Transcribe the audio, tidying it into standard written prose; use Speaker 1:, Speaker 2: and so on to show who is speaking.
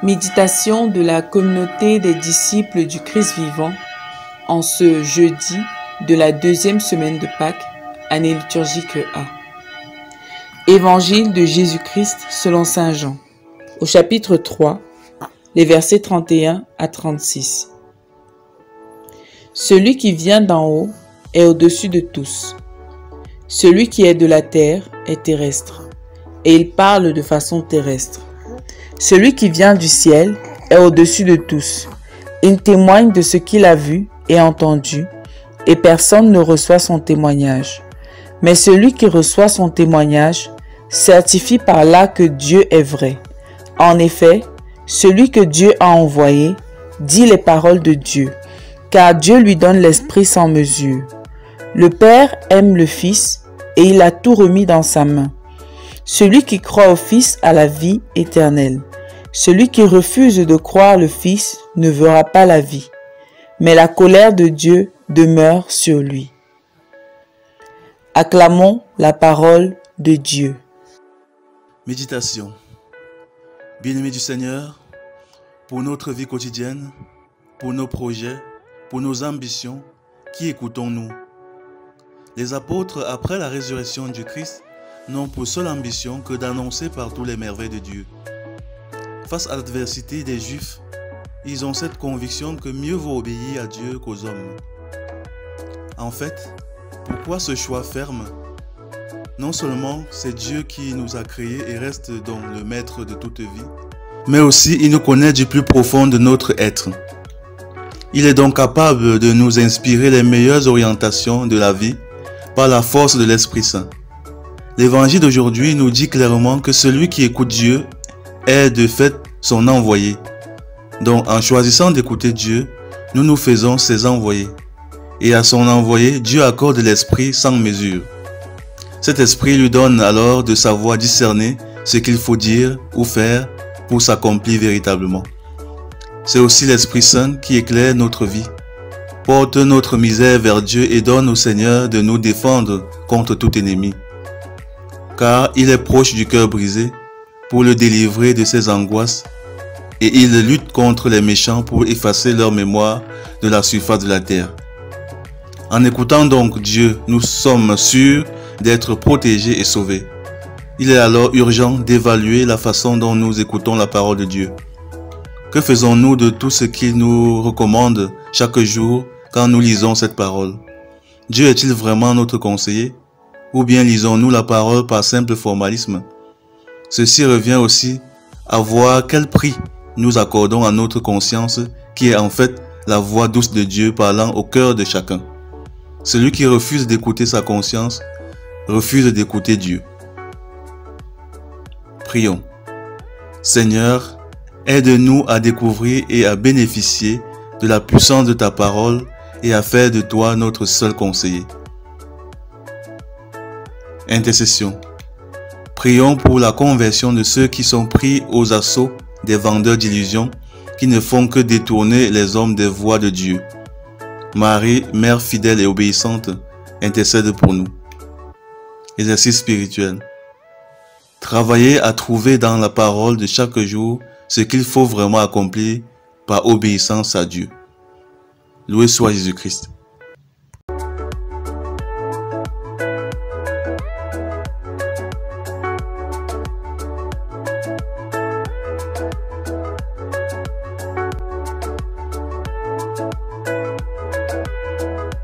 Speaker 1: Méditation de la communauté des disciples du Christ vivant en ce jeudi de la deuxième semaine de Pâques, année liturgique A. Évangile de Jésus-Christ selon saint Jean, au chapitre 3, les versets 31 à 36. Celui qui vient d'en haut est au-dessus de tous. Celui qui est de la terre est terrestre, et il parle de façon terrestre. Celui qui vient du ciel est au-dessus de tous. Il témoigne de ce qu'il a vu et entendu, et personne ne reçoit son témoignage. Mais celui qui reçoit son témoignage certifie par là que Dieu est vrai. En effet, celui que Dieu a envoyé dit les paroles de Dieu, car Dieu lui donne l'Esprit sans mesure. Le Père aime le Fils, et il a tout remis dans sa main. Celui qui croit au Fils a la vie éternelle. Celui qui refuse de croire le Fils ne verra pas la vie, mais la colère de Dieu demeure sur lui. Acclamons la parole de Dieu.
Speaker 2: Méditation. Bien-aimés du Seigneur, pour notre vie quotidienne, pour nos projets, pour nos ambitions, qui écoutons-nous? Les apôtres, après la résurrection du Christ, n'ont pour seule ambition que d'annoncer partout les merveilles de Dieu. Face à l'adversité des Juifs, ils ont cette conviction que mieux vaut obéir à Dieu qu'aux hommes. En fait, pourquoi ce choix ferme? Non seulement c'est Dieu qui nous a créés et reste donc le maître de toute vie, mais aussi il nous connaît du plus profond de notre être. Il est donc capable de nous inspirer les meilleures orientations de la vie par la force de l'Esprit Saint. L'évangile d'aujourd'hui nous dit clairement que celui qui écoute Dieu est de fait son envoyé. Donc en choisissant d'écouter Dieu, nous nous faisons ses envoyés. Et à son envoyé, Dieu accorde l'Esprit sans mesure. Cet Esprit lui donne alors de savoir discerner ce qu'il faut dire ou faire pour s'accomplir véritablement. C'est aussi l'Esprit Saint qui éclaire notre vie, porte notre misère vers Dieu et donne au Seigneur de nous défendre contre tout ennemi. Car il est proche du cœur brisé pour le délivrer de ses angoisses et il lutte contre les méchants pour effacer leur mémoire de la surface de la terre. En écoutant donc Dieu, nous sommes sûrs d'être protégés et sauvés. Il est alors urgent d'évaluer la façon dont nous écoutons la parole de Dieu. Que faisons-nous de tout ce qu'il nous recommande chaque jour quand nous lisons cette parole? Dieu est-il vraiment notre conseiller? Ou bien lisons-nous la parole par simple formalisme? Ceci revient aussi à voir quel prix nous accordons à notre conscience qui est en fait la voix douce de Dieu parlant au cœur de chacun. Celui qui refuse d'écouter sa conscience refuse d'écouter Dieu. Prions. Seigneur, aide-nous à découvrir et à bénéficier de la puissance de ta parole et à faire de toi notre seul conseiller. Intercession. Prions pour la conversion de ceux qui sont pris aux assauts des vendeurs d'illusions qui ne font que détourner les hommes des voies de Dieu. Marie, Mère fidèle et obéissante, intercède pour nous. Exercice spirituel. Travaillez à trouver dans la parole de chaque jour ce qu'il faut vraiment accomplir par obéissance à Dieu. Loué soit Jésus-Christ.